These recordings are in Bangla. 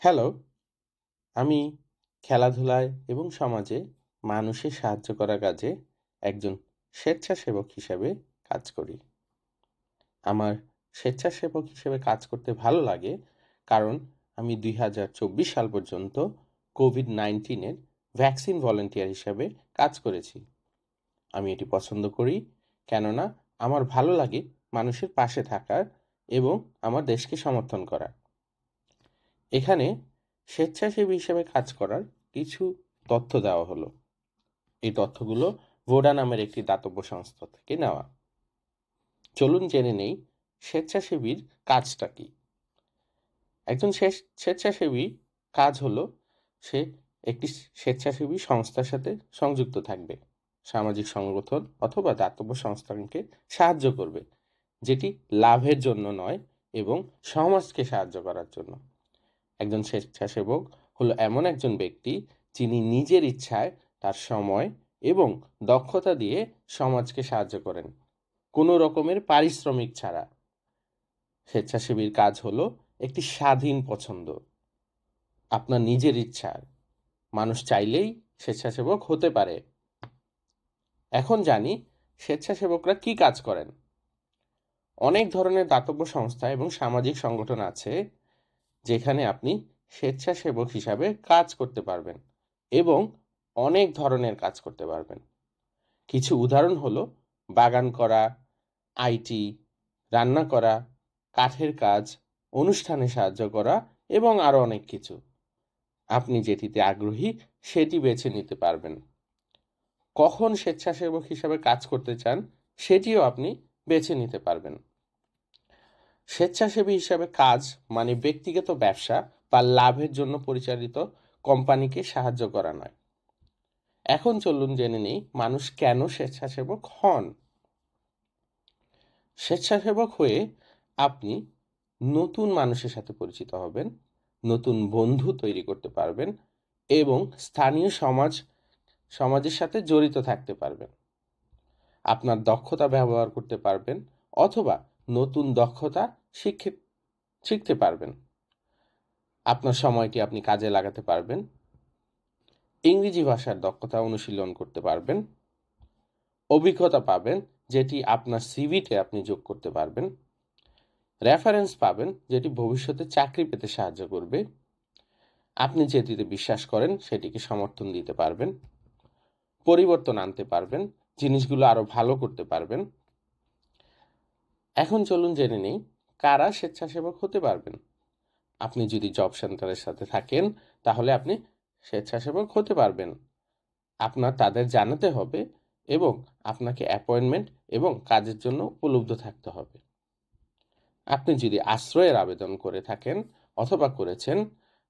হ্যালো, আমি খেলাধুলায় এবং সমাজে মানুষের সাহায্য করার কাজে একজন স্বেচ্ছাসেবক হিসেবে কাজ করি। আমার স্বেচ্ছাসেবক হিসেবে কাজ করতে ভালো লাগে কারণ আমি ২০২৪ সাল পর্যন্ত কোভিড-১৯ এর ভ্যাকসিন ভলান্টিয়ার হিসেবে কাজ করেছি। আমি এটি পছন্দ করি কেননা আমার ভালো লাগে মানুষের পাশে থাকার এবং আমার দেশকে সমর্থন করা। এখানে স্বেচ্ছাসেবী হিসেবে কাজ করার কিছু তথ্য দেওয়া হলো। এই তথ্যগুলো ভোডা নামের একটি দাতব্য সংস্থা থেকে নেওয়া। চলুন জেনে নেই স্বেচ্ছাসেবীর কাজটা কি। একজন স্বেচ্ছাসেবী কাজ হলো সে একটি স্বেচ্ছাসেবী সংস্থার সাথে সংযুক্ত থাকবে, সামাজিক সংগঠন অথবা দাতব্য সংস্থাকে সাহায্য করবে, যেটি লাভের জন্য নয় এবং সমাজকে সাহায্য করার জন্য। একজন স্বেচ্ছাসেবক হলো এমন একজন ব্যক্তি যিনি নিজের ইচ্ছায় তার সময় এবং দক্ষতা দিয়ে সমাজকে সাহায্য করেন, কোনো রকমের পারিশ্রমিক ছাড়া। স্বেচ্ছাসেবীর কাজ হলো একটি স্বাধীন পছন্দ, আপনার নিজের ইচ্ছার। মানুষ চাইলেই স্বেচ্ছাসেবক হতে পারে। এখন জানি স্বেচ্ছাসেবকরা কি কাজ করেন। অনেক ধরনের দাতব্য সংস্থা এবং সামাজিক সংগঠন আছে যেখানে আপনি স্বেচ্ছাসেবক হিসাবে কাজ করতে পারবেন এবং অনেক ধরনের কাজ করতে পারবেন। কিছু উদাহরণ হলো বাগান করা, আইটি, রান্না করা, কাঠের কাজ, অনুষ্ঠানে সাহায্য করা এবং আরও অনেক কিছু। আপনি যেটিতে আগ্রহী সেটি বেছে নিতে পারবেন। কখন স্বেচ্ছাসেবক হিসাবে কাজ করতে চান সেটিও আপনি বেছে নিতে পারবেন। স্বেচ্ছাসেবী হিসাবে কাজ মানে ব্যক্তিগত ব্যবসা বা লাভের জন্য পরিচালিত কোম্পানিকে সাহায্য করা নয়। এখন চলুন জেনে নেই মানুষ কেন স্বেচ্ছাসেবক হন। স্বেচ্ছাসেবক হয়ে আপনি নতুন মানুষের সাথে পরিচিত হবেন, নতুন বন্ধু তৈরি করতে পারবেন এবং স্থানীয় সমাজের সাথে জড়িত থাকতে পারবেন। আপনার দক্ষতা ব্যবহার করতে পারবেন অথবা নতুন দক্ষতা শিখতে পারবেন। আপনার সময়টি আপনি কাজে লাগাতে পারবেন। ইংরেজি ভাষার দক্ষতা অনুশীলন করতে পারবেন। অভিজ্ঞতা পাবেন যেটি আপনার সিভিতে আপনি যোগ করতে পারবেন। রেফারেন্স পাবেন যেটি ভবিষ্যতে চাকরি পেতে সাহায্য করবে। আপনি যেটিতে বিশ্বাস করেন সেটিকে সমর্থন দিতে পারবেন। পরিবর্তন আনতে পারবেন, জিনিসগুলো আরো ভালো করতে পারবেন। এখন চলুন জেনে নেই কারা স্বেচ্ছাসেবক হতে পারবেন। আপনি যদি জব সেন্টারের সাথে থাকেন তাহলে আপনি স্বেচ্ছাসেবক হতে পারবেন। আপনার তাদের জানাতে হবে এবং আপনাকে অ্যাপয়েন্টমেন্ট এবং কাজের জন্য উপলব্ধ থাকতে হবে। আপনি যদি আশ্রয়ের আবেদন করে থাকেন অথবা করেছেন,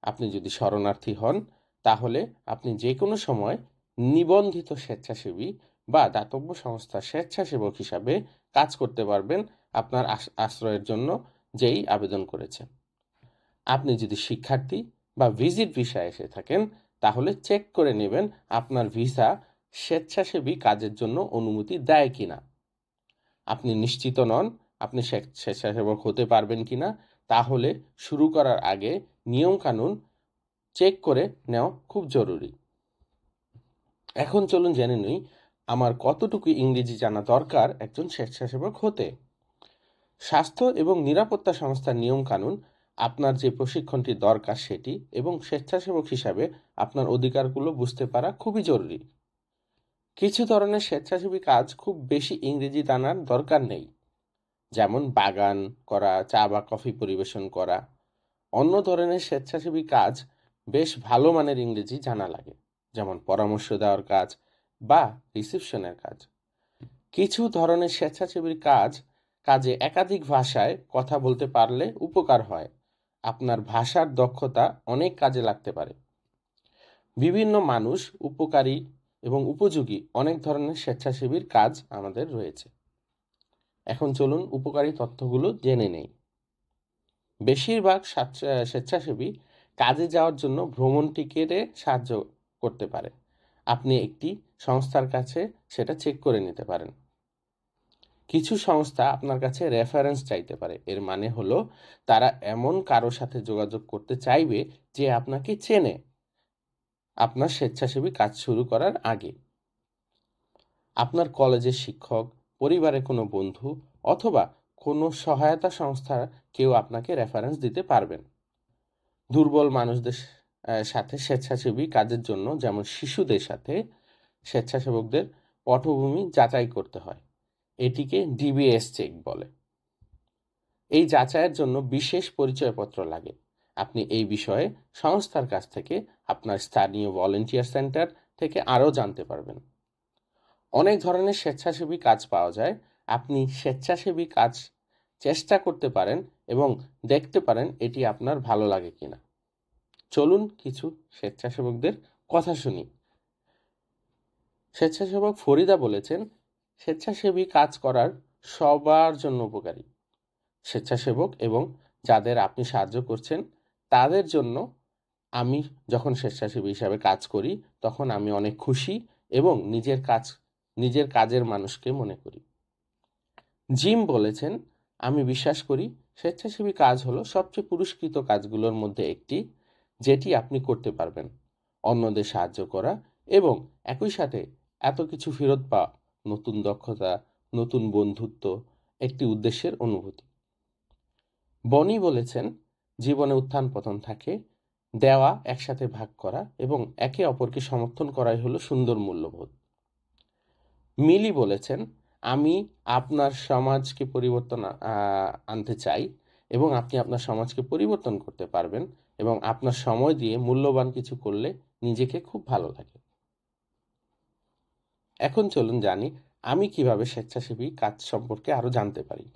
আপনি যদি শরণার্থী হন, তাহলে আপনি যে কোনো সময় নিবন্ধিত স্বেচ্ছাসেবী বা দাতব্য সংস্থার স্বেচ্ছাসেবক হিসাবে কাজ করতে পারবেন আপনার আশ্রয়ের জন্য যেই আবেদন করেছেন। আপনি যদি শিক্ষার্থী বা ভিজিট ভিসায় এসে থাকেন তাহলে চেক করে নেবেন আপনার ভিসা স্বেচ্ছাসেবী কাজের জন্য অনুমতি দেয় কিনা। আপনি নিশ্চিত নন আপনি স্বেচ্ছাসেবক হতে পারবেন কিনা, তাহলে শুরু করার আগে নিয়মকানুন চেক করে নেওয়া খুব জরুরি। এখন চলুন জেনে নিই আমার কতটুকু ইংরেজি জানা দরকার একজন স্বেচ্ছাসেবক হতে। স্বাস্থ্য এবং নিরাপত্তা সংস্থার নিয়মকানুন, আপনার যে প্রশিক্ষণটি দরকার সেটি এবং স্বেচ্ছাসেবক হিসাবে আপনার অধিকারগুলো বুঝতে পারা খুবই জরুরি। কিছু ধরনের স্বেচ্ছাসেবী কাজ খুব বেশি ইংরেজি জানার দরকার নেই, যেমন বাগান করা, চা বা কফি পরিবেশন করা। অন্য ধরনের স্বেচ্ছাসেবী কাজ বেশ ভালো মানের ইংরেজি জানা লাগে, যেমন পরামর্শ দেওয়ার কাজ বা রিসেপশনের কাজ। কিছু ধরনের স্বেচ্ছাসেবীর কাজে একাধিক ভাষায় কথা বলতে পারলে উপকার হয়। আপনার ভাষার দক্ষতা অনেক কাজে লাগতে পারে। বিভিন্ন মানুষ উপকারী এবং উপযোগী অনেক ধরনের স্বেচ্ছাসেবীর কাজ আমাদের রয়েছে। এখন চলুন উপকারী তথ্যগুলো জেনে নেই। বেশিরভাগ স্বেচ্ছাসেবী কাজে যাওয়ার জন্য ভ্রমণ টিকেটে সাহায্য করতে পারে। আপনি একটি সংস্থার কাছে সেটা চেক করে নিতে পারেন। কিছু সংস্থা আপনার কাছে রেফারেন্স চাইতে পারে। এর মানে হলো তারা এমন কারো সাথে যোগাযোগ করতে চাইবে যে আপনাকে চেনে আপনার স্বেচ্ছাসেবী কাজ শুরু করার আগে। আপনার কলেজের শিক্ষক, পরিবারের কোনো বন্ধু অথবা কোনো সহায়তা সংস্থার কেউ আপনাকে রেফারেন্স দিতে পারবেন। দুর্বল মানুষদের সাথে স্বেচ্ছাসেবী কাজের জন্য, যেমন শিশুদের সাথে স্বেচ্ছাসেবকদের পটভূমি যাচাই করতে হয়। এটিকে ডিবিএস চেক বলে। এই যাচাইয়ের জন্য বিশেষ পরিচয়পত্র লাগে। আপনি এই বিষয়ে সংস্থার কাছ থেকে, আপনার স্থানীয় ভলেন্টিয়ার সেন্টার থেকে আরও জানতে পারবেন। অনেক ধরনের স্বেচ্ছাসেবী কাজ পাওয়া যায়। আপনি স্বেচ্ছাসেবী কাজ চেষ্টা করতে পারেন এবং দেখতে পারেন এটি আপনার ভালো লাগে কিনা। চলুন কিছু স্বেচ্ছাসেবকদের কথা শুনি। স্বেচ্ছাসেবক ফরিদা বলেছেন, স্বেচ্ছাসেবী কাজ করার সবার জন্য উপকারী। স্বেচ্ছাসেবক এবং যাদের আপনি সাহায্য করছেন তাদের জন্য আমি যখন স্বেচ্ছাসেবী হিসাবে কাজ করি তখন আমি অনেক খুশি এবং নিজের কাজের মানুষকে মনে করি। জিম বলেছেন, আমি বিশ্বাস করি স্বেচ্ছাসেবী কাজ হলো সবচেয়ে পুরস্কৃত কাজগুলোর মধ্যে একটি, যেটি আপনি করতে পারবেন। অন্যদের সাহায্য করা এবং একই সাথে এত কিছু ফেরত পাওয়া, নতুন দক্ষতা, নতুন বন্ধুত্ব, একটি উদ্দেশ্যের অনুভূতি। বনি বলেছেন, জীবনে উত্থান পতন থাকে, দেওয়া, একসাথে ভাগ করা এবং একে অপরকে সমর্থন করাই হলো সুন্দর মূল্যবোধ। মিলি বলেছেন, আমি আপনার সমাজকে পরিবর্তন আনতে চাই এবং আপনি আপনার সমাজকে পরিবর্তন করতে পারবেন এবং আপনার সময় দিয়ে মূল্যবান কিছু করলে নিজেকে খুব ভালো লাগে। এখন চলুন জানি আমি কিভাবে স্বেচ্ছাসেবী কাজ সম্পর্কে আরও জানতে পারি।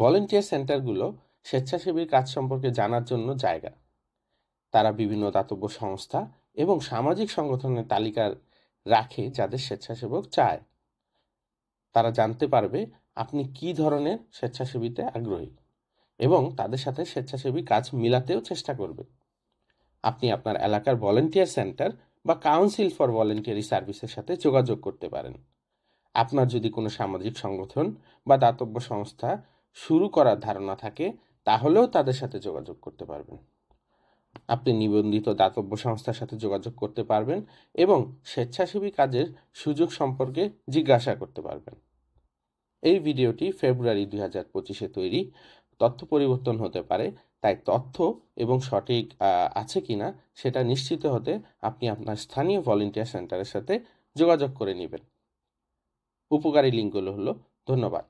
ভলেন্টিয়ার সেন্টারগুলো স্বেচ্ছাসেবী কাজ সম্পর্কে জানার জন্য জায়গা। তারা বিভিন্ন দাতব্য সংস্থা এবং সামাজিক সংগঠনের তালিকা রাখে যাদের স্বেচ্ছাসেবক চায়। তারা জানতে পারবে আপনি কি ধরনের স্বেচ্ছাসেবীতে আগ্রহী এবং তাদের সাথে স্বেচ্ছাসেবী কাজ মিলাতেও চেষ্টা করবে। আপনি আপনার এলাকার ভলেন্টিয়ার সেন্টার বা কাউন্সিল ফর ভলেন্টিয়ারি সার্ভিসের সাথে যোগাযোগ করতে পারেন। আপনার যদি কোনো সামাজিক সংগঠন বা দাতব্য সংস্থা শুরু করার ধারণা থাকে তাহলেও তাদের সাথে যোগাযোগ করতে পারবেন। আপনি নিবন্ধিত দাতব্য সংস্থার সাথে যোগাযোগ করতে পারবেন এবং স্বেচ্ছাসেবী কাজের সুযোগ সম্পর্কে জিজ্ঞাসা করতে পারবেন। এই ভিডিওটি ফেব্রুয়ারি 2025-এ তৈরি। তথ্য পরিবর্তন হতে পারে, তাই তথ্য এবং সঠিক আছে কিনা সেটা নিশ্চিত হতে আপনি আপনার স্থানীয় ভলেন্টিয়ার সেন্টারের সাথে যোগাযোগ করে নেবেন। উপকারী লিঙ্কগুলো হলো। ধন্যবাদ।